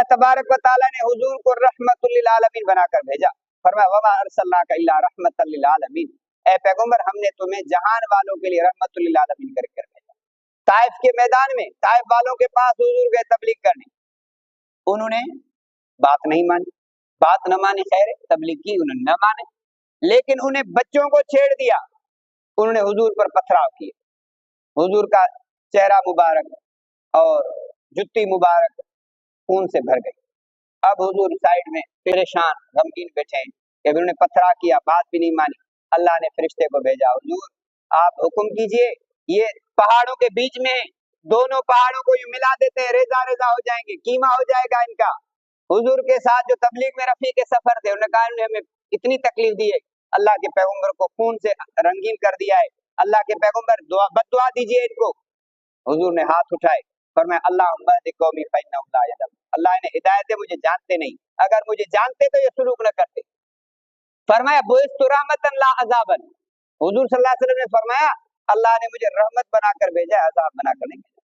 अल्लाह तबारक व तआला ने हुजूर को रहमतुल लिल आलमीन बनाकर भेजा। फरमाया वमा अरसलनाका इल्ला रहमतल लिल आलमीन, ए पैगंबर हमने तुम्हें जहान वालों के लिए रहमतुल लिल आलमीन करके भेजा। ताइफ के मैदान में ताइफ वालों के पास हुजूर गए तबलीग करने, उन्होंने बात नहीं मानी, बात न मानी, खैर तबलीग की, उन्होंने न माने, लेकिन उन्हें बच्चों को छेड़ दिया, उन्होंने हुजूर पर पथराव किए, हुजूर का चेहरा मुबारक और जुत्ती मुबारक खून से भर गई। अब हुजूर साइड में परेशान गमगीन बैठे हैं कि उन्होंने पथराव किया, बात भी नहीं मानी। अल्लाह ने फरिश्ते को भेजा, हुजूर आप हुक्म कीजिए, ये पहाड़ों के बीच में दोनों पहाड़ों को यूं मिला देते हैं, रेजा रेजा हो जाएंगे, कीमा हो जाएगा इनका। हुजूर के साथ जो तबलीग में रफीक सफर थे, उन्होंने कहा इन्होंने हमें इतनी तकलीफ दी है, अल्लाह के पैगंबर को खून से रंगीन कर दिया है, अल्लाह के पैगंबर बद्दुआ दीजिए इनको। हुजूर ने हाथ उठाए, फरमाया अल्लाहुम्मा हदी कौमी फइन्नहुम ला यअलमून, अल्लाह ने हिदायत दे, मुझे जानते नहीं, अगर मुझे जानते तो ये सुलूक न करते। फरमाया बुइस्तु रहमतन ला अज़ाबन, हुजूर सल्लल्लाहु अलैहि वसल्लम ने फरमाया अल्लाह ने मुझे रहमत बनाकर भेजा है, अज़ाब बनाकर नहीं भेजा।